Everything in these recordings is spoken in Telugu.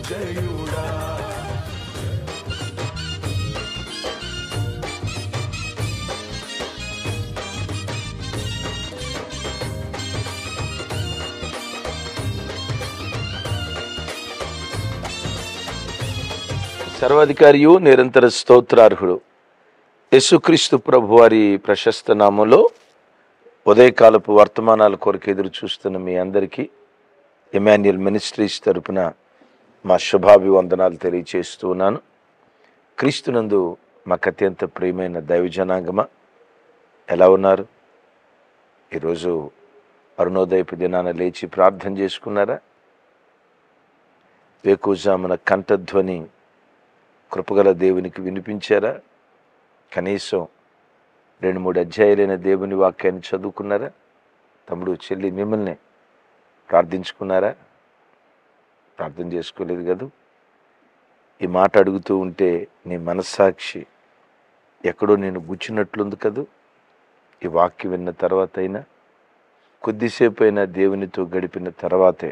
జయుడా. సర్వాధికారియు నిరంతర స్తోత్రార్హుడు యేసుక్రీస్తు ప్రభు వారి ప్రశస్త నామంలో ఉదయకాలపు వర్తమానాల కొరకు ఎదురు చూస్తున్న మీ అందరికీ ఎమాన్యుయల్ మినిస్ట్రీస్ తరపున మా శుభాభివందనాలు తెలియజేస్తూ ఉన్నాను. క్రీస్తునందు మాకు అత్యంత ప్రియమైన దైవజనాంగమ, ఎలా ఉన్నారు? ఈరోజు అరుణోదయపు దినాన లేచి ప్రార్థన చేసుకున్నారా? వేకుజామున కంఠధ్వని కృపగల దేవునికి వినిపించారా? కనీసం 2-3 అధ్యాయాలైన దేవుని వాక్యాన్ని చదువుకున్నారా? తమ్ముడు చెల్లి మిమ్మల్ని ప్రార్థించుకున్నారా? ప్రార్థన చేసుకోలేదు కదూ. ఈ మాట అడుగుతూ ఉంటే నీ మనస్సాక్షి ఎక్కడో నేను గుచ్చినట్లుంది కదూ. ఈ వాక్యం విన్న తర్వాత అయినా, కొద్దిసేపు అయినా దేవునితో గడిపిన తర్వాతే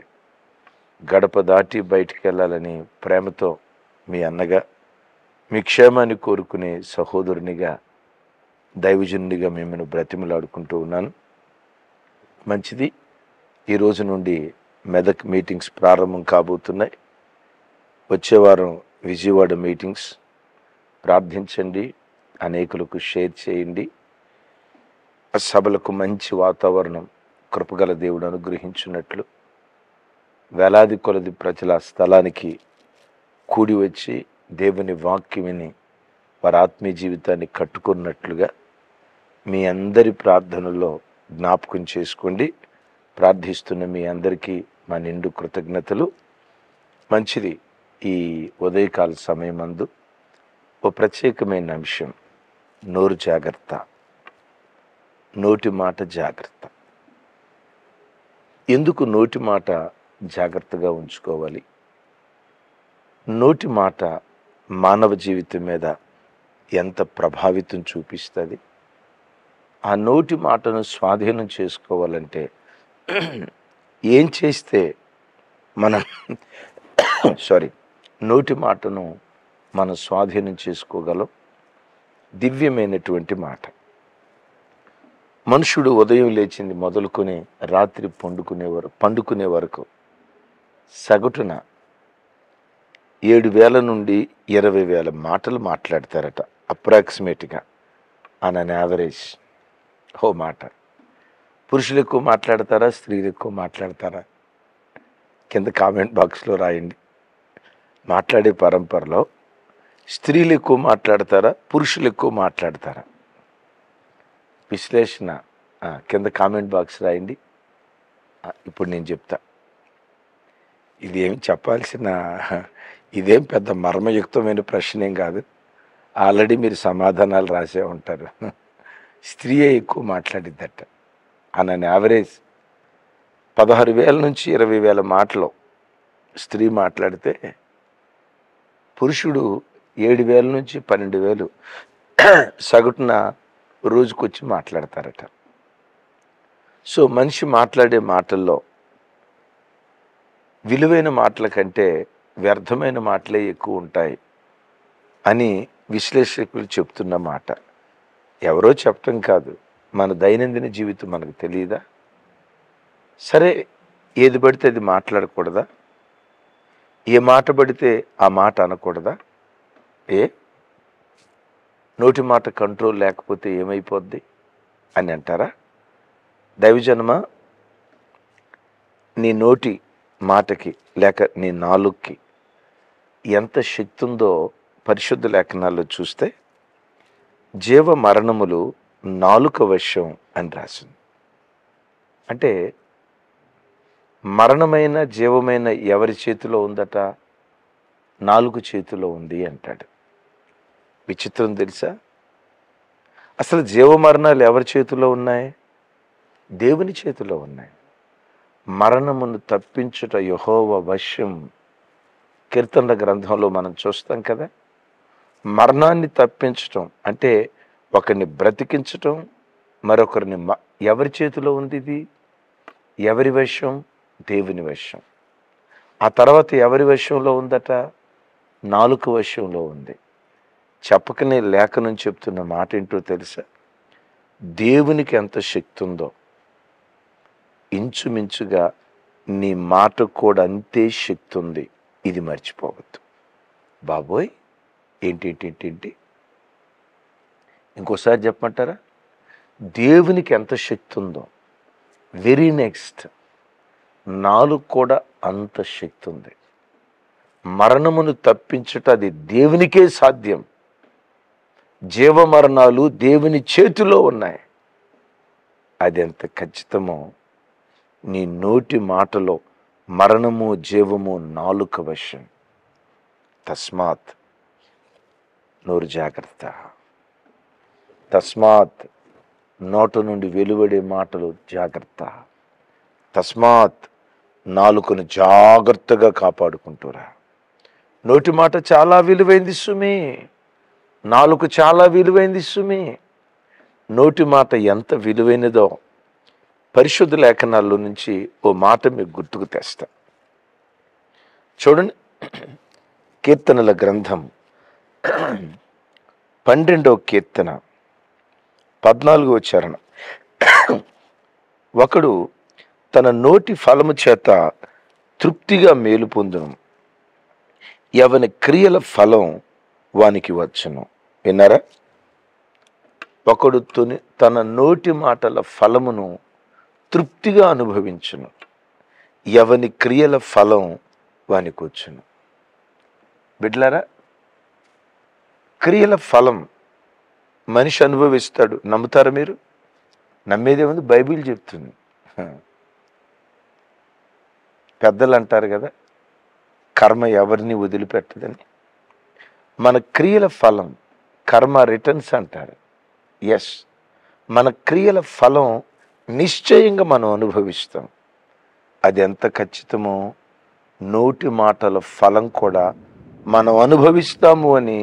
గడప దాటి బయటికి వెళ్ళాలని ప్రేమతో మీ అన్నగా, మీ క్షేమాన్ని కోరుకునే సహోదరునిగా, దైవజనునిగా మిమ్మల్ని బ్రతిమలాడుకుంటూ ఉన్నాను. మంచిది. ఈరోజు నుండి మెదక్ మీటింగ్స్ ప్రారంభం కాబోతున్నాయి. వచ్చే వారం విజయవాడ మీటింగ్స్. ప్రార్థించండి, అనేకులకు షేర్ చేయండి. ఆ సభలకు మంచి వాతావరణం కృపగల దేవుడు అనుగ్రహించున్నట్లు వేలాది కొలది ప్రజల స్థలానికి కూడి వచ్చి దేవుని వాక్యం విని వారి ఆత్మీయ జీవితాన్ని కట్టుకున్నట్లుగా మీ అందరి ప్రార్థనలో జ్ఞాపకం చేసుకోండి. ప్రార్థిస్తున్న మీ అందరికీ మా నిండు కృతజ్ఞతలు. మంచిది. ఈ ఉదయకాల సమయమందు ఓ ప్రత్యేకమైన అంశం, నోరు జాగ్రత్త, నోటి మాట జాగ్రత్త. ఎందుకు నోటి మాట జాగ్రత్తగా ఉంచుకోవాలి? నోటి మాట మానవ జీవితం మీద ఎంత ప్రభావితం చూపిస్తుంది? ఆ నోటి మాటను స్వాధీనం చేసుకోవాలంటే ఏం చేస్తే మనం నోటి మాటను మనం స్వాధీనం చేసుకోగలం? దివ్యమైనటువంటి మాట. మనుషుడు ఉదయం లేచింది మొదలుకొని రాత్రి పండుకునే వరకు సగటున 7,000 నుండి 20,000 మాటలు మాట్లాడతారట, అప్రాక్సిమేట్గా ఆన్ అన్ యావరేజ్. మాట. పురుషులు ఎక్కువ మాట్లాడతారా, స్త్రీలు ఎక్కువ మాట్లాడతారా? కింద కామెంట్ బాక్స్లో రాయండి. మాట్లాడే పరంపరలో స్త్రీలు ఎక్కువ మాట్లాడతారా, పురుషులు ఎక్కువ మాట్లాడతారా? విశ్లేషణ కింద కామెంట్ బాక్స్ రాయండి. ఇప్పుడు నేను చెప్తా. ఇదేం పెద్ద మర్మయుక్తమైన ప్రశ్న ఏం కాదు. ఆల్రెడీ మీరు సమాధానాలు రాసే ఉంటారు. స్త్రీయే ఎక్కువ మాట్లాడిద్దట. అన్న యావరేజ్ 16,000 నుంచి 20,000 మాటలు స్త్రీ మాట్లాడితే, పురుషుడు 7,000 నుంచి 12,000 సగటున రోజుకొచ్చి మాట్లాడతారట. సో మనిషి మాట్లాడే మాటల్లో విలువైన మాటల కంటే వ్యర్థమైన మాటలే ఎక్కువ ఉంటాయి అని విశ్లేషకులు చెప్తున్న మాట. ఎవరో చెప్పటం కాదు, మన దైనందిన జీవితం మనకు తెలియదా? సరే, ఏది పడితే అది మాట్లాడకూడదా? ఏ మాట పడితే ఆ మాట అనకూడదా? నోటి మాట కంట్రోల్ లేకపోతే ఏమైపోద్ది అని అంటారా? దైవజనమా, నీ నోటి మాటకి లేక నీ నాలుగుకి ఎంత శక్తి ఉందో పరిశుద్ధ లేఖనాల్లో చూస్తే, జీవ మరణములు నాలుక వశం అని రాసింది. అంటే మరణమైన జీవమైన ఎవరి చేతిలో ఉందట? నాలుగు చేతిలో ఉంది అంటాడు. విచిత్రం తెలుసా? అసలు జీవ మరణాలు ఎవరి చేతిలో ఉన్నాయి? దేవుని చేతిలో ఉన్నాయి. మరణమును తప్పించుట యెహోవా వశం. కీర్తనల గ్రంథంలో మనం చూస్తాం కదా. మరణాన్ని తప్పించటం అంటే ఒకరిని బ్రతికించటం, మరొకరిని ఎవరి చేతిలో ఉంది? ఇది ఎవరి వశం? దేవుని వశం. ఆ తర్వాత ఎవరి వశంలో ఉందట? నాలుక వశంలో ఉంది. చెప్పకనే లేఖనం చెప్తున్న మాట ఏంటో తెలుసా? దేవునికి ఎంత శక్తి ఉందో ఇంచుమించుగా నీ మాటకు కూడా అంతే శక్తి ఉంది. ఇది మర్చిపోవద్దు. బాబోయ్, ఏంటి? ఇంకోసారి చెప్పమంటారా? దేవునికి ఎంత శక్తి ఉందో వెరీ నెక్స్ట్ నాలుగు కూడా అంత శక్తి ఉంది. మరణమును తప్పించుట అది దేవునికే సాధ్యం. జీవమరణాలు దేవుని చేతిలో ఉన్నాయి. అది ఎంత ఖచ్చితమో నీ నోటి మాటలో మరణము జీవము నాలుక వశం. తస్మాత్ నోరు జాగ్రత్త. తస్మాత్ నోట నుండి వెలువడే మాటలు జాగ్రత్త. తస్మాత్ నాలుకను జాగ్రత్తగా కాపాడుకుంటురా. నోటి మాట చాలా విలువైంది సుమి. నాలుక చాలా విలువైంది సుమి. నోటి మాట ఎంత విలువైనదో పరిశుద్ధ లేఖనాల్లో నుంచి ఓ మాట మీకు గుర్తుకు తెస్తా. చూడండి, కీర్తనల గ్రంథం 12వ కీర్తన 14వ చరణం. ఒకడు తన నోటి ఫలము చేత తృప్తిగా మేలు పొందును, ఎవని క్రియల ఫలం వానికి వచ్చును. విన్నారా? ఒకడు తన నోటి మాటల ఫలమును తృప్తిగా అనుభవించును, ఎవని క్రియల ఫలం వానికి వచ్చును. బిడ్డలారా, క్రియల ఫలం మనిషి అనుభవిస్తాడు. నమ్ముతారా మీరు? నమ్మేదేముంది? బైబిల్ చెప్తుంది. పెద్దలు అంటారు కదా, కర్మ ఎవరిని వదిలిపెట్టదని. మన క్రియల ఫలం, కర్మ రిటర్న్స్ అంటారు. ఎస్, మన క్రియల ఫలం నిశ్చయంగా మనం అనుభవిస్తాం. అది ఎంత ఖచ్చితమో నోటి మాటల ఫలం కూడా మనం అనుభవిస్తాము అని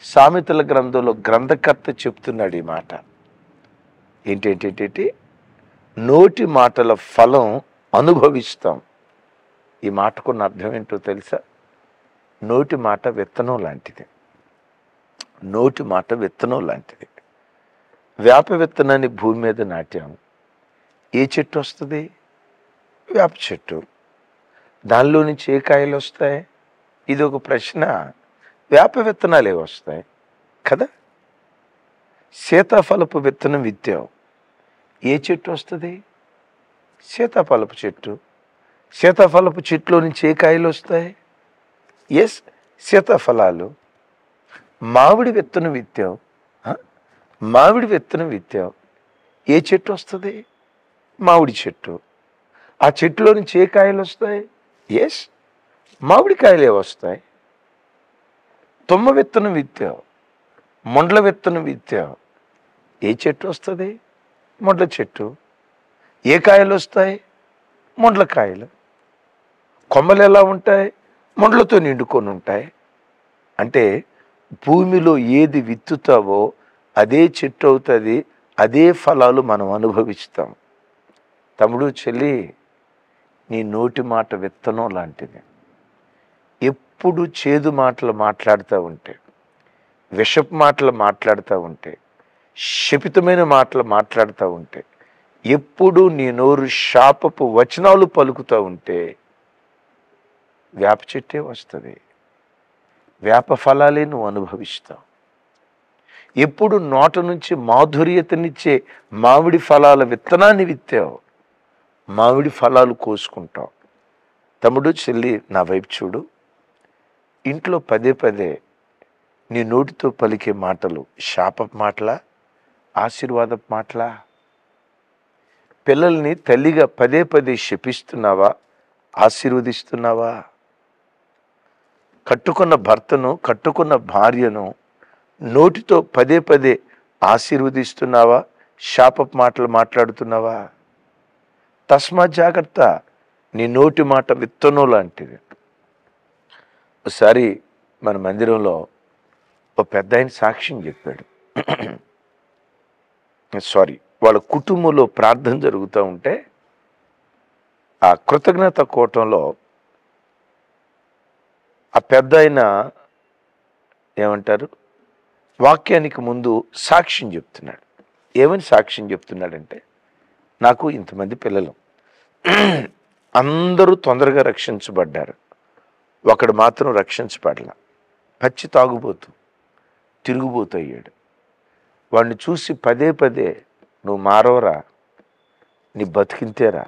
సామెతల గ్రంథంలో గ్రంథకర్త చెప్తున్నాడు ఈ మాట. ఏంటి? నోటి మాటల ఫలం అనుభవిస్తాం. ఈ మాటకున్న అర్థం ఏంటో తెలుసా? నోటి మాట విత్తనం లాంటిది. నోటి మాట విత్తనం లాంటిది. వేప విత్తనాన్ని భూమి మీద నాటాం. ఏ చెట్టు వస్తుంది? వేప చెట్టు. దానిలో నుంచి ఏ కాయలు వస్తాయి? ఇది ఒక ప్రశ్న. వేప విత్తనాలే వస్తాయి కదా. సీతాఫలపు విత్తనం విత్తావు, ఏ చెట్టు వస్తుంది? సీతాఫలపు చెట్టు. సీతాఫలపు చెట్టులో నుంచి ఏ కాయలు వస్తాయి? ఎస్, సీతాఫలాలు. మామిడి విత్తనం విత్తావు, మామిడి విత్తనం విత్తావు, ఏ చెట్టు వస్తుంది? మామిడి చెట్టు. ఆ చెట్టులో నుంచి ఏ కాయలు వస్తాయి? ఎస్, మామిడికాయలే వస్తాయి. తుమ్మ విత్తనం విత్తావు, మొండ్ల విత్తనం విత్తావు, ఏ చెట్టు వస్తుంది? మొండ్ల చెట్టు. ఏ కాయలు వస్తాయి? మొండ్ల కాయలు. కొమ్మలు ఎలా ఉంటాయి? మొండ్లతో నిండుకొని ఉంటాయి. అంటే భూమిలో ఏది విత్తుతావో అదే చెట్టు అవుతుంది, అదే ఫలాలు మనం అనుభవిస్తాం. తమ్ముడు, చెల్లి, నీ నోటి మాట విత్తనం లాంటిది. ఎప్పుడు చేదు మాటలు మాట్లాడుతూ ఉంటే, విషపు మాటలు మాట్లాడుతూ ఉంటే, శపితమైన మాటలు మాట్లాడుతూ ఉంటే, ఎప్పుడు నీ నోరు శాపపు వచనాలు పలుకుతూ ఉంటే వేప చెట్టే వస్తుంది. వేప ఫలాలే నువ్వు అనుభవిస్తావు. ఎప్పుడు నోట నుంచి మాధుర్యతనిచ్చే మామిడి ఫలాల విత్తనాన్ని విత్తావు, మామిడి ఫలాలు కోసుకుంటావు. తమ్ముడు, చెల్లి, నా వైపు చూడు. ఇంట్లో పదే నీ నోటితో పలికే మాటలు శాపపు మాటలా, ఆశీర్వాదపు మాటలా? పిల్లల్ని తల్లిగా పదే శపిస్తున్నావా, ఆశీర్వదిస్తున్నావా? కట్టుకున్న భర్తను, కట్టుకున్న భార్యను నోటితో పదే ఆశీర్వదిస్తున్నావా, శాపపు మాటలు మాట్లాడుతున్నావా? తస్మా జాగ్రత్త, నీ నోటి మాట విత్తనం లాంటిది. ఒకసారి మన మందిరంలో ఒక పెద్ద ఆయన సాక్ష్యం చెప్పాడు. వాళ్ళ కుటుంబంలో ప్రార్థన జరుగుతూ ఉంటే ఆ కృతజ్ఞత కూటంలో ఆ పెద్ద ఆయన ఏమంటారు, వాక్యానికి ముందు సాక్ష్యం చెప్తున్నాడు. ఏమని సాక్ష్యం చెప్తున్నాడంటే, నాకు ఇంతమంది పిల్లలు, అందరూ తొందరగా రక్షించబడ్డారు, ఒకడు మాత్రం రక్షించబడలా, పచ్చి తాగుబోతు, తిరుగుబోతు అయ్యాడు. వాడిని చూసి పదే పదే, నువ్వు మారవరా, నీ బతికింతేరా,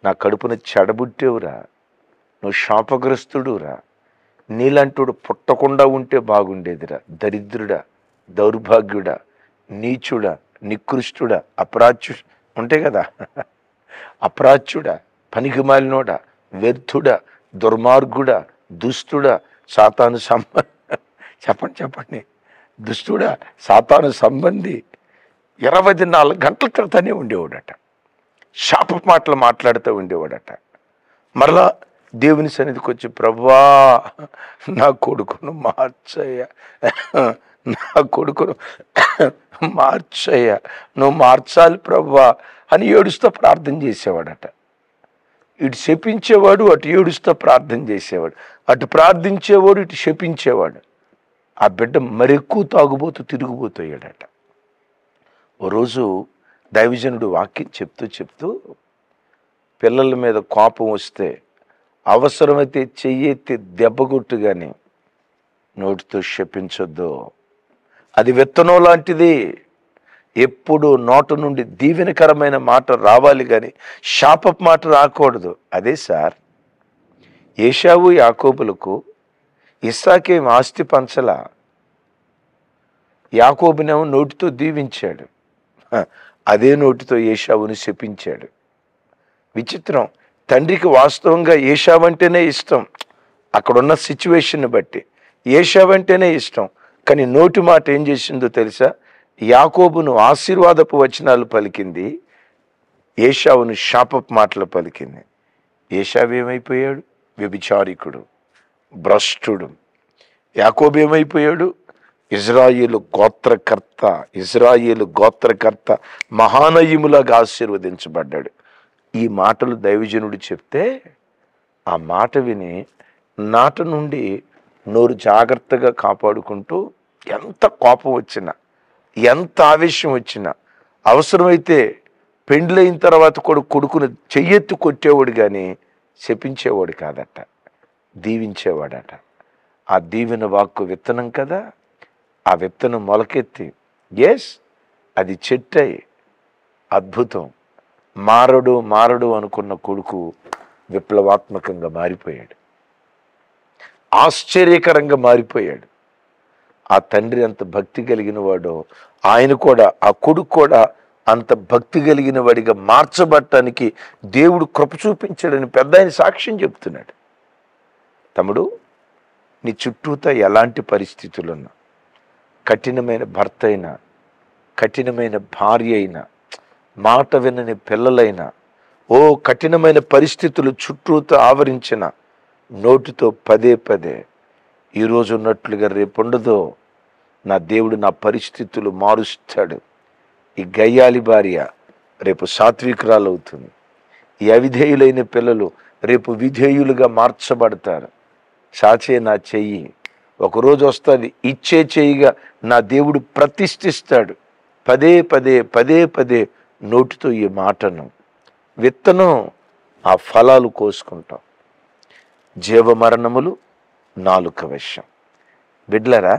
నా కడుపున చెడబుట్టేవురా, నువ్వు శాపగ్రస్తుడురా, నీలాంటోడు పుట్టకుండా ఉంటే బాగుండేదిరా, దరిద్రుడా, దౌర్భాగ్యుడా, నీచుడా, నికృష్టుడా, ఉంటాయి కదా, అప్రాచ్యుడా, పనికిమాలినోడా, వ్యర్థుడా, దుర్మార్గుడా, దుష్టుడా, సాతాను చెప్పండి దుష్టుడా, సాతాను సంబంధి 24 గంటల క్రితనే ఉండేవాడట. శాప మాటలు మాట్లాడుతూ ఉండేవాడట. మరలా దేవుని సన్నిధికి వచ్చి, ప్రభువా నా కొడుకును మార్చయ్య, నా కొడుకును మార్చయ్య, నువ్వు మార్చాలి ప్రభువా అని ఏడుస్తూ ప్రార్థన చేసేవాడట. ఇటు శపించేవాడు, అటు ఏడుస్తూ ప్రార్థన చేసేవాడు, అటు ప్రార్థించేవాడు, ఇటు శపించేవాడు. ఆ బిడ్డ మరెక్కువ తాగుబోతూ తిరిగిపోతాయాడట. ఓ రోజు దైవజనుడు వాక్యం చెప్తూ పిల్లల మీద కోపం వస్తే అవసరమైతే చెయ్యెత్తి దెబ్బగొట్టు కానీ నోటితో శపించొద్దు, అది విత్తనం లాంటిది. ఎప్పుడు నోట నుండి దీవెనకరమైన మాట రావాలి కానీ శాపపు మాట రాకూడదు. అదే సార్, ఏశావు యాకోబులకు ఇస్సాకేం ఆస్తి పంచల, యాకోబునేమో నోటితో దీవించాడు, అదే నోటితో ఏశావుని శపించాడు. విచిత్రం, తండ్రికి వాస్తవంగా ఏశావు అంటేనే ఇష్టం, అక్కడున్న సిచ్యువేషన్ని బట్టి ఏశావు అంటేనే ఇష్టం. కానీ నోటి మాట ఏం చేసిందో తెలుసా, యాకోబును ఆశీర్వాదపు వచనాలు పలికింది, ఏశావును శాపపు మాటలు పలికింది. ఏశావు ఏమైపోయాడు? వ్యభిచారికుడు, భ్రష్టుడు. యాకోబు ఏమైపోయాడు? ఇజ్రాయేలు గోత్రకర్త, మహానయములాగా ఆశీర్వదించబడ్డాడు. ఈ మాటలు దైవజనుడు చెప్తే ఆ మాట విని నాట నుండి నోరు జాగ్రత్తగా కాపాడుకుంటూ, ఎంత కోపం వచ్చినా, ఎంత ఆవేశం వచ్చినా, అవసరమైతే పెండ్లైన తర్వాత కూడా కొడుకును చెయ్యెత్తి కొట్టేవాడు కానీ శపించేవాడు కాదట, దీవించేవాడట. ఆ దీవెన వాక్కు విత్తనం కదా, ఆ విత్తనం మొలకెత్తి అది చెట్టై అద్భుతం, మారడు అనుకున్న కొడుకు విప్లవాత్మకంగా మారిపోయాడు, ఆశ్చర్యకరంగా మారిపోయాడు. ఆ తండ్రి అంత భక్తి కలిగిన వాడో, ఆయన కూడా, ఆ కొడుకు కూడా అంత భక్తి కలిగిన వాడిగా మార్చబడటానికి దేవుడు కృప చూపించాడని పెద్ద ఆయన సాక్ష్యం చెప్తున్నాడు. తమ్ముడు, నీ చుట్టూతా ఎలాంటి పరిస్థితులున్నా, కఠినమైన భర్త అయినా, కఠినమైన భార్య అయినా, మాట వినని పిల్లలైనా, కఠినమైన పరిస్థితులు చుట్టూతో ఆవరించిన నోటితో పదే పదే ఈరోజు ఉన్నట్లుగా రేపు ఉండదో, నా దేవుడు నా పరిస్థితులు మారుస్తాడు, ఈ గయ్యాలి భార్య రేపు సాత్వికురాలు అవుతుంది, ఈ అవిధేయులైన పిల్లలు రేపు విధేయులుగా మార్చబడతారు, చాచే నా చెయ్యి ఒకరోజు వస్తుంది, ఇచ్చే చెయ్యిగా నా దేవుడు ప్రతిష్ఠిస్తాడు. పదే పదే నోటితో ఈ మాటను విత్తనం, ఆ ఫలాలు కోసుకుంటాం. జీవమరణములు నాలుక వశం. బిడ్లరా,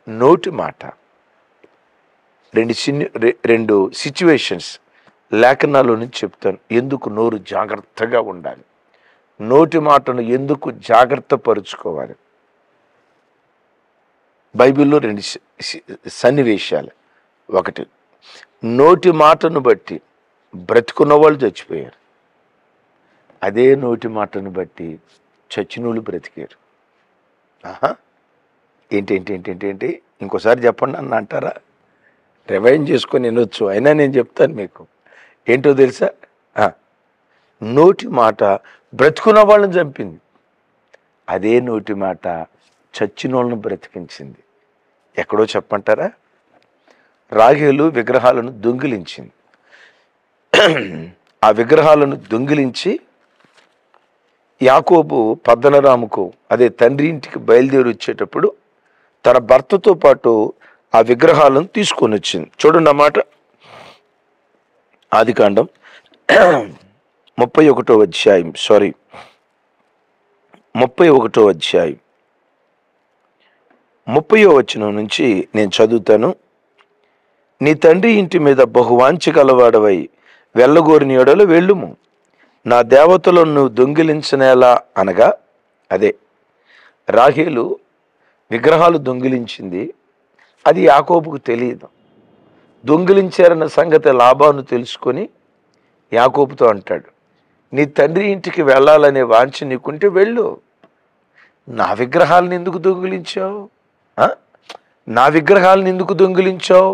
నోటి మాట రెండు సిచ్యువేషన్స్ లేఖనాల్లో నుంచి చెప్తాను, ఎందుకు నోరు జాగ్రత్తగా ఉండాలి, నోటి మాటను ఎందుకు జాగ్రత్త పరుచుకోవాలి. బైబిల్లో 2 సన్నివేశాలు. ఒకటి, నోటి మాటను బట్టి బ్రతుకున్న వాళ్ళు చచ్చిపోయారు, అదే నోటి మాటను బట్టి చచ్చినోళ్ళు బ్రతికారు. ఏంటి ఇంకోసారి చెప్పండి అన్న అంటారా? రివైండ్ చేసుకొని వినొచ్చు, అయినా నేను చెప్తాను మీకు. ఏంటో తెలుసా? నోటి మాట బ్రతుకున్న వాళ్ళని చంపింది, అదే నోటి మాట చచ్చిన వాళ్ళని బ్రతికించింది. ఎక్కడో చెప్పంటారా? రాహేలు విగ్రహాలను దొంగిలించింది. ఆ విగ్రహాలను దొంగిలించి యాకోబు పద్దనరాముకు అదే తండ్రి ఇంటికి బయలుదేరి వచ్చేటప్పుడు తన భర్తతో పాటు ఆ విగ్రహాలను తీసుకొని వచ్చింది. చూడండి అన్నమాట. ఆదికాండం 31వ అధ్యాయం 31వ అధ్యాయం 30వ వచనం నుంచి నేను చదువుతాను. నీ తండ్రి ఇంటి మీద బహువాంఛ గలవాడవై వెళ్ళగోరిన యెడల వెళ్ళుము, నా దేవతలను నువ్వు దొంగిలించనేలా అనగా, అదే రాహేలు విగ్రహాలు దొంగిలించింది. అది యాకోబుకు తెలియదు. దొంగిలించారన్న సంగతి లాబాను తెలుసుకొని యాకోబుతో అంటాడు, నీ తండ్రి ఇంటికి వెళ్ళాలనే వాంఛ నీకుంటే వెళ్ళు, నా విగ్రహాలను ఎందుకు దొంగిలించావు, నా విగ్రహాలను ఎందుకు దొంగిలించావు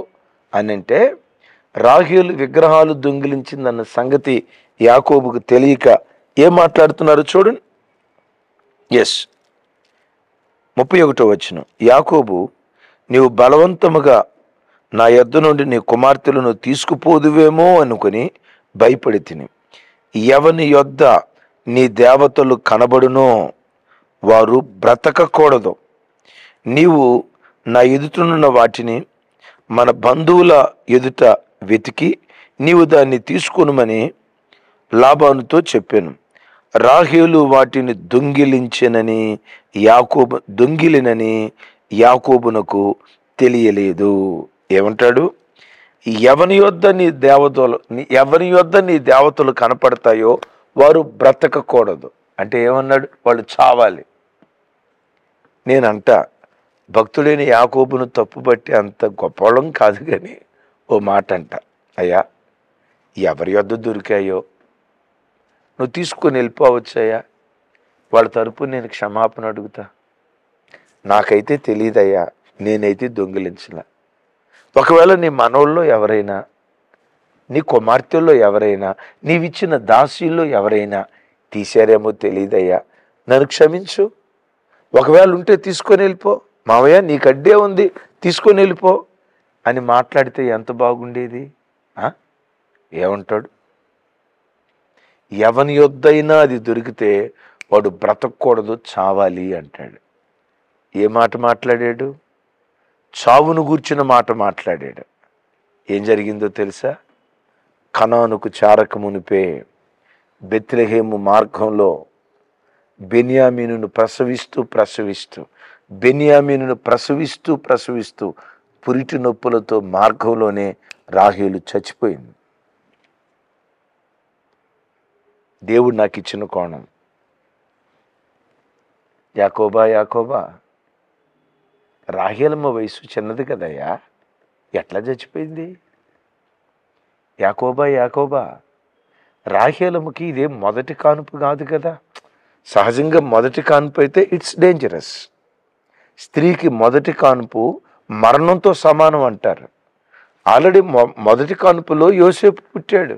అని అంటే, రాహేలు విగ్రహాలు దొంగిలించిందన్న సంగతి యాకోబుకు తెలియక ఏం మాట్లాడుతున్నారు చూడండి. 31వ వచనం. యాకోబు, నీవు బలవంతముగా నా యొద్ద నుండి నీ కుమార్తెలను తీసుకుపోదువేమో అనుకుని భయపడి తిని, ఎవని యొద్ద నీ దేవతలు కనబడునో వారు బ్రతకకూడదు. నీవు నా ఎదుటనున్న వాటిని మన బంధువుల ఎదుట వెతికి నీవు దాన్ని తీసుకొనుమని లాబానుతో చెప్పాను. రాహేలు వాటిని దొంగిలించినని యాకోబునకు తెలియలేదు. ఏమంటాడు? ఎవరి యొద్ద నీ దేవతలు కనపడతాయో వారు బ్రతకకూడదు అంటే ఏమన్నాడు? వాళ్ళు చావాలి. నేనంట భక్తుడైన యాకోబును తప్పుబట్టి అంత గొప్పవాళ్ళం కాదు, కానీ ఓ మాట అంట, అయ్యా ఎవరి యొద్ద దొరికాయో నువ్వు తీసుకొని వెళ్ళిపోవచ్చయ్యా, వాళ్ళ తరపు నేను క్షమాపణ అడుగుతా. నాకైతే తెలియదయ్యా, నేనైతే దొంగిలించలా. ఒకవేళ నీ మనవుల్లో ఎవరైనా, నీ కుమార్తెల్లో ఎవరైనా, నీవిచ్చిన దాసీల్లో ఎవరైనా తీశారేమో తెలియదయ్యా, నన్ను క్షమించు. ఒకవేళ ఉంటే తీసుకొని వెళ్ళిపో, మావయ్య నీకు అడ్డే ఉంది తీసుకొని వెళ్ళిపో అని మాట్లాడితే ఎంత బాగుండేది. ఏమంటాడు? ఎవని యొద్దైనా అది దొరికితే వాడు బ్రతకూడదు, చావాలి అంటాడు. ఏ మాట మాట్లాడాడు? చావును గూర్చిన మాట మాట్లాడాడు. ఏం జరిగిందో తెలుసా? కనానుకు చారక మునిపే బెత్లెహేము మార్గంలో బెన్యామీనును ప్రసవిస్తూ పురిటి నొప్పులతో మార్గంలోనే రాహేలు చచ్చిపోయింది. దేవుడు నాకు ఇచ్చిన కోణం. యాకోబా, రాహేలమ్మ వయసు చిన్నది కదయ్యా, ఎట్లా చచ్చిపోయింది? యాకోబా, రాహేలమ్మకి ఇదే మొదటి కానుపు కాదు కదా. సహజంగా మొదటి కానుపు అయితే ఇట్స్ డేంజరస్. స్త్రీకి మొదటి కానుపు మరణంతో సమానం అంటారు. ఆల్రెడీ మొదటి కానుపులో యోసేపు పుట్టాడు,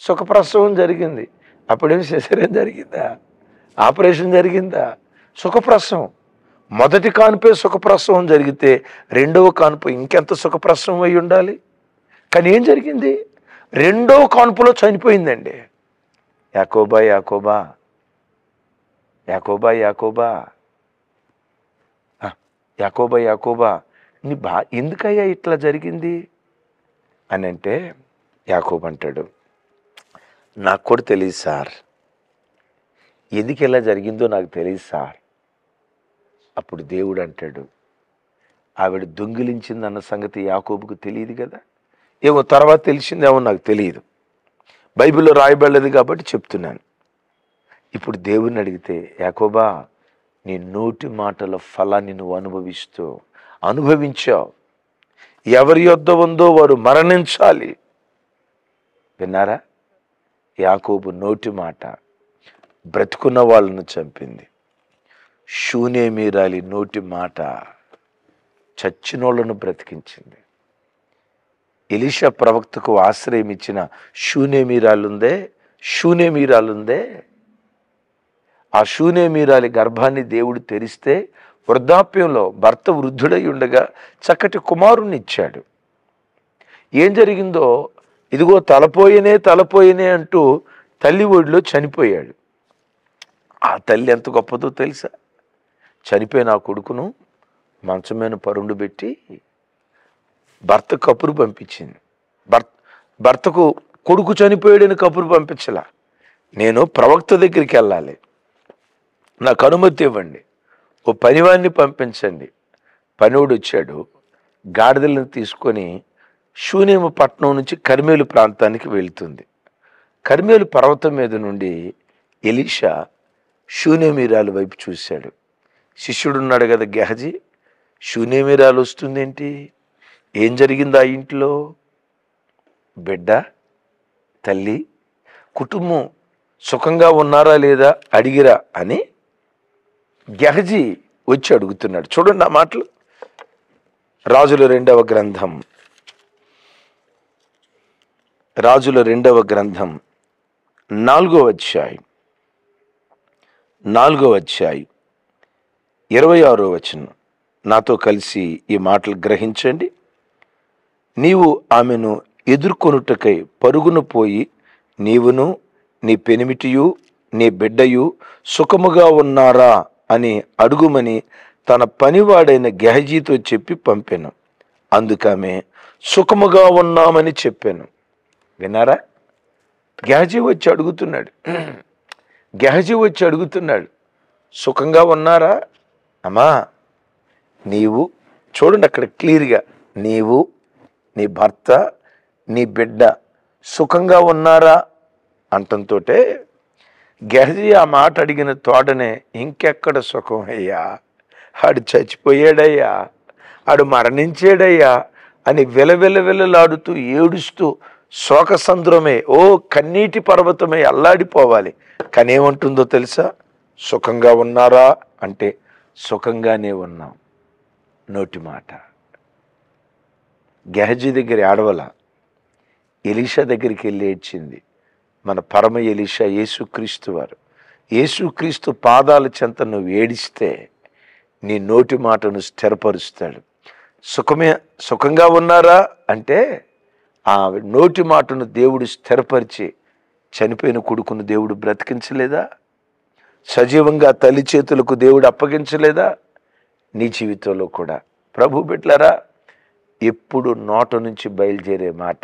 సుఖప్రసవం జరిగింది. అప్పుడేమి సిజేరియన్ జరిగిందా? ఆపరేషన్ జరిగిందా? సుఖప్రసవం. మొదటి కానుపే సుఖప్రసవం జరిగితే రెండవ కానుపు ఇంకెంత సుఖప్రసవం అయి ఉండాలి. కానీ ఏం జరిగింది? రెండవ కానుపులో చనిపోయిందండి. యాకోబా నీ ఎందుకయ్యా ఇట్లా జరిగింది అని అంటే, యాకోబు అంటాడు, నాకు కూడా తెలియదు సార్, ఎందుకు ఎలా జరిగిందో నాకు తెలియదు సార్. అప్పుడు దేవుడు అంటాడు, ఆవిడ దొంగిలించిందన్న సంగతి యాకోబుకు తెలియదు కదా. ఏమో తర్వాత తెలిసిందేమో నాకు తెలియదు, బైబిల్లో రాయబడలేదు కాబట్టి చెప్తున్నాను. ఇప్పుడు దేవుడిని అడిగితే, యాకోబా నీ నోటి మాటల ఫలాన్ని నువ్వు అనుభవించావు. ఎవరి యొద్ద ఉందో వారు మరణించాలి. విన్నారా? యాకోబు నోటి మాట బ్రతుకున్న వాళ్ళను చంపింది. షూనేమీరాలి నోటి మాట చచ్చినోళ్లను బ్రతికించింది. ఎలీషా ప్రవక్తకు ఆశ్రయం ఇచ్చిన షూనేమీరాలుందే, ఆ షూనేమీరాలి గర్భాన్ని దేవుడు తెరిస్తే వృద్ధాప్యంలో భర్త వృద్ధుడై ఉండగా చక్కటి కుమారుణ్ణి ఇచ్చాడు. ఏం జరిగిందో, ఇదిగో తలపోయినే అంటూ తల్లి ఒడిలో చనిపోయాడు. ఆ తల్లి ఎంత గొప్పదో తెలుసా? చనిపోయిన ఆ కొడుకును మంచం మీద పరుండు పెట్టి భర్త కబురు పంపించింది. భర్తకు కొడుకు చనిపోయాడని కబురు పంపించలా. నేను ప్రవక్త దగ్గరికి వెళ్ళాలి, నాకు అనుమతి ఇవ్వండి, ఓ పనివాడిని పంపించండి. పనివాడు వచ్చాడు. గాడిదలను తీసుకొని షూనేము పట్టణం నుంచి కర్మేలు ప్రాంతానికి వెళ్తుంది. కర్మేలు పర్వతం మీద నుండి ఎలీషా షూనేమీరాలు వైపు చూశాడు. శిష్యుడున్నాడు కదా గెహజీ, షూనేమీరాలు వస్తుందేంటి, ఏం జరిగింది ఆ ఇంట్లో? బిడ్డ, తల్లి, కుటుంబం సుఖంగా ఉన్నారా లేదా అడిగిరా అని గెహజీ వచ్చి అడుగుతున్నాడు. చూడండి ఆ మాటలు. రాజుల రెండవ గ్రంథం 4వ అధ్యాయం 26వ వచనం. నాతో కలిసి ఈ మాటలు గ్రహించండి. నీవు ఆమెను ఎదుర్కొనుటకై పరుగును పోయి నీవును నీ పెనిమిటియు నీ బిడ్డయు సుఖముగా ఉన్నారా అని అడుగుమని తన పనివాడైన గెహజీతో చెప్పి పంపాను. అందుకామె సుఖముగా ఉన్నామని చెప్పాను. విన్నారా? గెహజీ వచ్చి అడుగుతున్నాడు, సుఖంగా ఉన్నారా అమ్మా? నీవు చూడండి అక్కడ క్లియర్గా, నీవు నీ భర్త నీ బిడ్డ సుఖంగా ఉన్నారా అంటంతో గెహజీ ఆ మాట అడిగిన తోడనే ఇంకెక్కడ సుఖం అయ్యా, ఆడు చచ్చిపోయాడయ్యా, ఆడు మరణించాడయ్యా అని విలవిలలాడుతూ ఏడుస్తూ శోకసంద్రమే, ఓ కన్నీటి పర్వతమే అల్లాడిపోవాలి. కానీ ఏమంటుందో తెలుసా? సుఖంగా ఉన్నారా అంటే సుఖంగానే ఉన్నాం. నోటి మాట. గెహజీ దగ్గర ఏడవల, ఎలీషా దగ్గరికి వెళ్ళి ఏడ్చింది. మన పరమ ఎలీషా యేసుక్రీస్తు వారు. యేసుక్రీస్తు పాదాల చెంత నువ్వు ఏడిస్తే నీ నోటి మాటను స్థిరపరుస్తాడు. సుఖంగా ఉన్నారా అంటే ఆ నోటి మాటను దేవుడు స్థిరపరిచి చనిపోయిన కొడుకును దేవుడు బ్రతికించలేదా? సజీవంగా తల్లి చేతులకు దేవుడు అప్పగించలేదా? నీ జీవితంలో కూడా ప్రభు బిడ్డలారా, ఎప్పుడు నోట నుంచి బయలుదేరే మాట.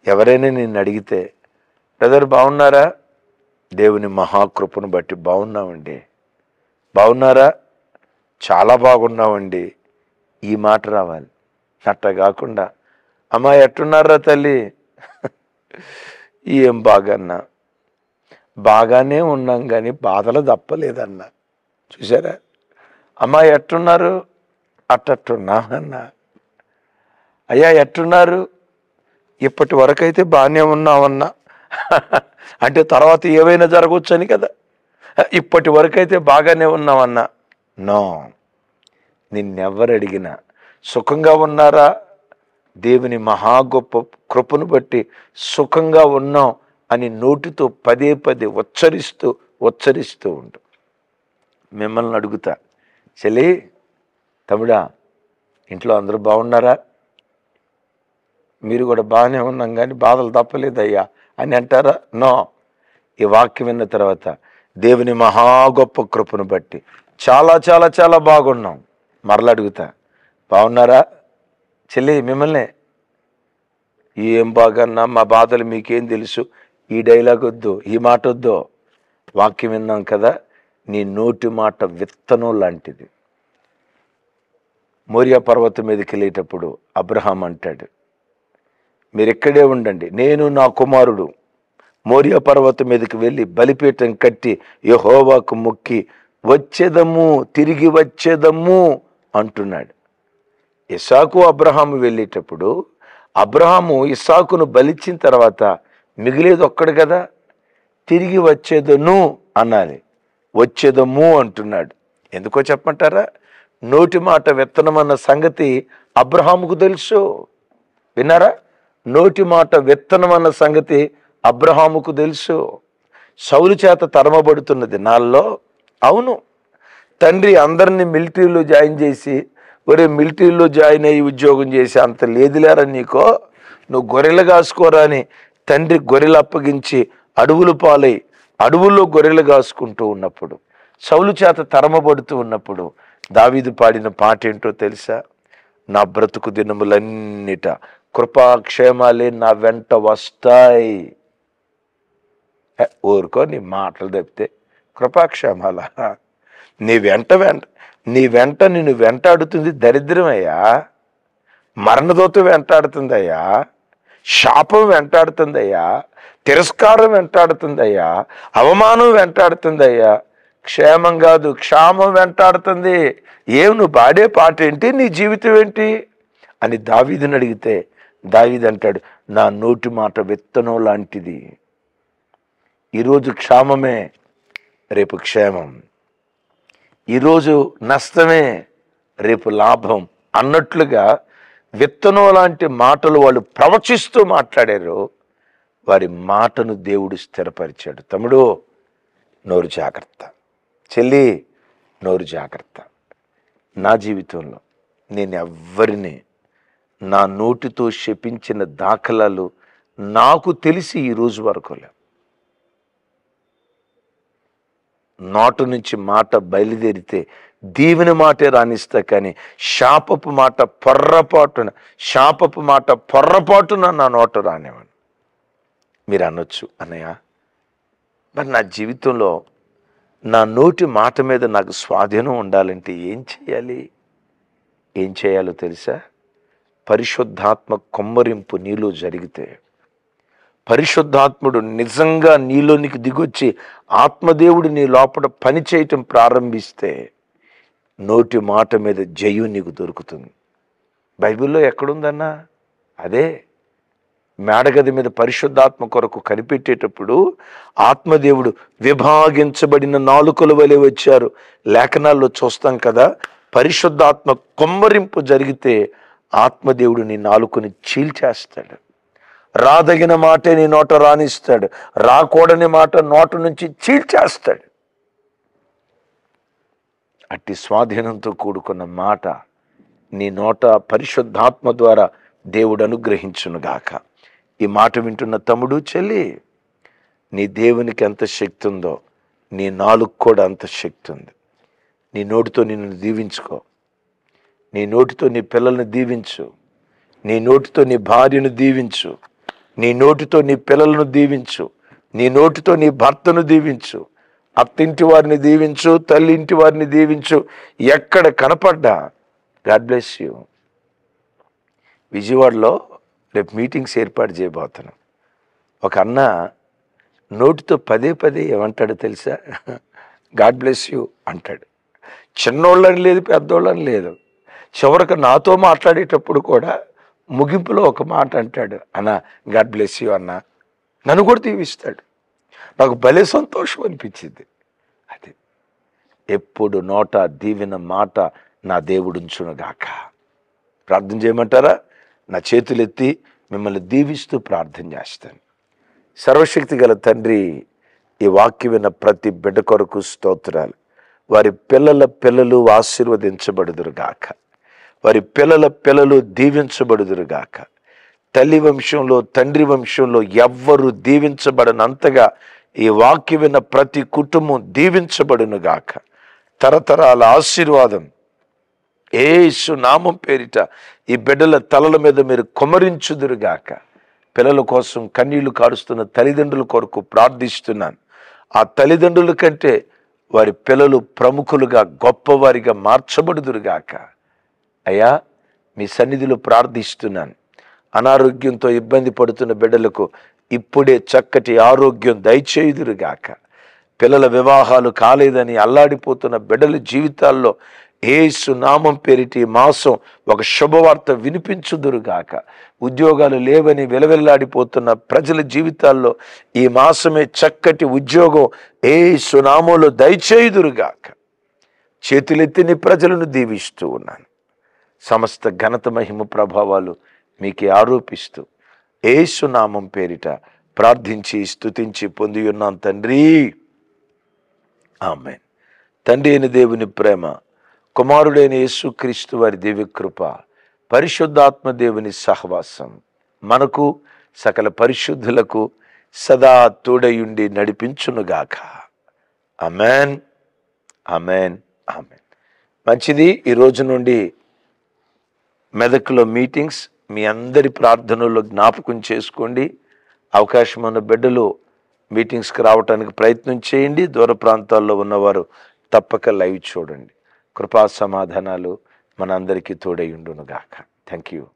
ఎవరైనా నిన్ను అడిగితే, బ్రదర్ బాగున్నారా? దేవుని మహాకృపను బట్టి బాగున్నామండి. బాగున్నారా? చాలా బాగున్నామండి. ఈ మాట రావాలి. అట్ట కాకుండా, అమ్మా ఎట్టున్నారా తల్లి? ఏం బాగన్నా, బాగానే ఉన్నాం కానీ బాధలు తప్పలేదన్నా. చూసారా? అమ్మా ఎట్టున్నారు? అట్టట్టున్నా అన్నా. అయ్యా ఎట్టున్నారు? ఇప్పటి వరకైతే బాగానే ఉన్నామన్నా. అంటే తర్వాత ఏవైనా జరగవచ్చని కదా. ఇప్పటి వరకైతే బాగానే ఉన్నామన్నా. నో, నిన్నెవ్వరు అడిగినా సుఖంగా ఉన్నారా? దేవుని మహా గొప్ప కృపను బట్టి సుఖంగా ఉన్నాం అని నోటితో పదే ఉచ్చరిస్తూ ఉండు. మిమ్మల్ని అడుగుతా, చెల్లి, తమ్ముడా, ఇంట్లో అందరూ బాగున్నారా? మీరు కూడా బాగానే ఉన్నాం కానీ బాధలు తప్పలేదయ్యా అని అంటారా? నో. ఈ వాక్యం విన్న తర్వాత దేవుని మహా గొప్ప కృపను బట్టి చాలా చాలా చాలా బాగున్నాం. మరలా అడుగుతా, బాగున్నారా చెల్లి? మిమ్మల్ని ఏం బాగన్నా, మా బాధలు మీకేం తెలుసు, ఈ డైలాగ్ వద్దు, ఈ మాట వద్దు. వాక్యం విన్నాం కదా, నీ నోటి మాట విత్తనం లాంటిది. మోరియా పర్వతం మీదకి వెళ్ళేటప్పుడు అబ్రహాం అంటాడు, మీరు ఇక్కడే ఉండండి, నేను నా కుమారుడు మోరియా పర్వతం మీదకి వెళ్ళి బలిపీఠం కట్టి యెహోవాకు మొక్కి తిరిగి వచ్చేదము అంటున్నాడు. ఇస్సాకు అబ్రహాము వెళ్ళేటప్పుడు అబ్రహాము ఇస్సాకును బలిచ్చిన తర్వాత మిగిలేది ఒక్కడు కదా, తిరిగి వచ్చేదను అనాలి. వచ్చేదము అంటున్నాడు. ఎందుకో చెప్పమంటారా? నోటి మాట విత్తనం అన్న సంగతి అబ్రహాముకు తెలుసు. విన్నారా? నోటి మాట విత్తనం అన్న సంగతి అబ్రహాముకు తెలుసు. సౌలు చేత తరమబడుతున్న దినాల్లో, అవును, తండ్రి అందరినీ మిలిటరీలో జాయిన్ చేసి, ఒరే మిలిటరీలో జాయిన్ అయ్యి ఉద్యోగం చేసి అంత లేదులేరా నీకో, నువ్వు గొర్రెలు కాసుకోరా అని తండ్రి గొర్రెలు అప్పగించి అడవులు పాలై అడవుల్లో గొర్రెలు కాసుకుంటూ ఉన్నప్పుడు, సౌలు చేత తరమబడుతూ ఉన్నప్పుడు దావీదు పాడిన పాట ఏంటో తెలుసా? నా బ్రతుకు దినములన్నిట కృపాక్షేమాలే నా వెంట వస్తాయి. ఊరుకో, నీ మాటలు తప్పితే కృపాక్షేమాల? నీ వెంట నిన్ను వెంటాడుతుంది దరిద్రమయ్యా, మరణదోత వెంటాడుతుందయ్యా, శాపం వెంటాడుతుందయ్యా, తిరస్కారం వెంటాడుతుందయ్యా, అవమానం వెంటాడుతుందయ్యా. క్షేమం కాదు, క్షామం వెంటాడుతుంది. నువ్వు పాడే పాట ఏంటి, నీ జీవితం ఏంటి అని దావీదుని అడిగితే దావీదు అంటాడు, నా నోటి మాట విత్తనం లాంటిది. ఈరోజు క్షామమే, రేపు క్షేమం. ఈరోజు నష్టమే, రేపు లాభం అన్నట్లుగా విత్తనం లాంటి మాటలు వాళ్ళు ప్రవచిస్తూ మాట్లాడారు. వారి మాటను దేవుడు స్థిరపరిచాడు. తమ్ముడు, నోరు జాగ్రత్త. చెల్లి, నోరు జాగ్రత్త. నా జీవితంలో నేను ఎవ్వరిని నా నోటితో శపించిన దాఖలాలు నాకు తెలిసి ఈ రోజు వరకు లేవు. నోటు నుంచి మాట బయలుదేరితే దీవెన మాటే రాణిస్తా, కానీ శాపపు మాట పొర్రపాటున నా నోట రానివ్వను. మీరు అనొచ్చు, అన్నయ్య మరి నా జీవితంలో నా నోటి మాట మీద నాకు స్వాధీనం ఉండాలంటే ఏం చేయాలో తెలుసా? పరిశుద్ధాత్మ కొమ్మరింపు నీలో జరిగితే, పరిశుద్ధాత్ముడు నిజంగా నీలోనికి దిగొచ్చి ఆత్మదేవుడు నీ లోపల పని చేయటం ప్రారంభిస్తే నోటి మాట మీద జయం నీకు దొరుకుతుంది. బైబిల్లో ఎక్కడుందన్నా? అదే మేడగది మీద పరిశుద్ధాత్మ కొరకు కనిపెట్టేటప్పుడు ఆత్మదేవుడు విభాగించబడిన నాలుకల వలె వచ్చారు. లేఖనాల్లో చూస్తాం కదా. పరిశుద్ధాత్మ కొమ్మరింపు జరిగితే ఆత్మదేవుడు నీ నాలుకని చీల్చేస్తాడు. రాదగిన మాటే నీ నోట రానిస్తాడు, రాకూడని మాట నోట నుంచి చీల్చేస్తాడు. అట్టి స్వాధీనంతో కూడుకున్న మాట నీ నోట పరిశుద్ధాత్మ ద్వారా దేవుడు అనుగ్రహించునుగాక. ఈ మాట వింటున్న తమ్ముడు, చెల్లి, నీ దేవునికి ఎంత శక్తి ఉందో నీ నాలుగు కూడా అంత శక్తి ఉంది. నీ నోటితో నిన్ను దీవించుకో. నీ నోటితో నీ పిల్లల్ని దీవించు. నీ నోటితో నీ భార్యను దీవించు. నీ నోటితో నీ పిల్లలను దీవించు. నీ నోటితో నీ భర్తను దీవించు. అత్తింటి వారిని దీవించు, తల్లింటి వారిని దీవించు. ఎక్కడ కనపడ్డా గాడ్ బ్లెస్ యూ. విజయవాడలో రేపు మీటింగ్స్ ఏర్పాటు చేయబోతున్నాం. ఒక అన్న నోటితో పదే ఏమంటాడో తెలుసా? గాడ్ బ్లెస్ యూ అంటాడు. చిన్నోళ్ళని లేదు, పెద్దోళ్ళని లేదు. చివరికి నాతో మాట్లాడేటప్పుడు కూడా ముగింపులో ఒక మాట అంటాడు, అన్న గాడ్ బ్లెస్ యూ అన్న. నన్ను కూడా దీవిస్తాడు. నాకు భలే సంతోషం అనిపించింది. అది ఎప్పుడు నోట దీవెన మాట నా దేవుడు ఉంచునుగాక. ప్రార్థన చేయమంటారా? నా చేతులెత్తి మిమ్మల్ని దీవిస్తూ ప్రార్థన చేస్తాను. సర్వశక్తి గల తండ్రి, ఈ వాక్యం విన్న ప్రతి బిడ్డ కొరకు స్తోత్రాలు. వారి పిల్లలు ఆశీర్వదించబడుదురుగాక. వారి పిల్లలు దీవించబడుదురుగాక. తల్లి వంశంలో, తండ్రి వంశంలో ఎవ్వరు దీవించబడనంతగా ఈ వాక్యం విన్న ప్రతి కుటుంబం దీవించబడునుగాక. తరతరాల ఆశీర్వాదం యేసు నామం పేరిట ఈ బిడ్డల తలల మీద మీరు కుమ్మరించుదురుగాక. పిల్లల కోసం కన్నీళ్లు కారుస్తున్న తల్లిదండ్రుల కొరకు ప్రార్థిస్తున్నాను. ఆ తల్లిదండ్రుల కంటే వారి పిల్లలు ప్రముఖులుగా, గొప్పవారిగా మార్చబడుదురుగాక. అయ్యా, మీ సన్నిధిలో ప్రార్థిస్తున్నాను. అనారోగ్యంతో ఇబ్బంది పడుతున్న బిడ్డలకు ఇప్పుడే చక్కటి ఆరోగ్యం దయచేయుదురుగాక. పిల్లల వివాహాలు కాలేదని అల్లాడిపోతున్న బిడ్డల జీవితాల్లో యేసు నామం పేరిటి మాసం ఒక శుభవార్త వినిపించుదురుగాక. ఉద్యోగాలు లేవని విలవిల్లాడిపోతున్న ప్రజల జీవితాల్లో ఈ మాసమే చక్కటి ఉద్యోగం యేసు నామంలో దయచేయుదురుగాక. చేతులెత్తిని ప్రజలను దీవిస్తూ ఉన్నాను. సమస్త ఘనత, మహిమ, ప్రభావాలు మీకే ఆరోపిస్తూ యేసు నామం పేరిట ప్రార్థించి స్తుతించి పొంది ఉన్నాను తండ్రి. ఆమేన్. తండ్రి అయిన దేవుని ప్రేమ, కుమారుడైన యేసుక్రీస్తు వారి దివ్యకృప, పరిశుద్ధాత్మ దేవుని సహవాసం మనకు, సకల పరిశుద్ధులకు సదా తోడయుండి నడిపించునుగాక. ఆమేన్, ఆమేన్, ఆమేన్. మంచిది. ఈ రోజు నుండి మెదక్లో మీటింగ్స్ మీ అందరి ప్రార్థనలో జ్ఞాపకం చేసుకోండి. అవకాశం ఉన్న బిడ్డలు మీటింగ్స్కి రావడానికి ప్రయత్నం చేయండి. దూర ప్రాంతాల్లో ఉన్నవారు తప్పక లైవ్ చూడండి. కృపా సమాధానాలు మనందరికీ తోడై ఉండునుగాక. Thank you.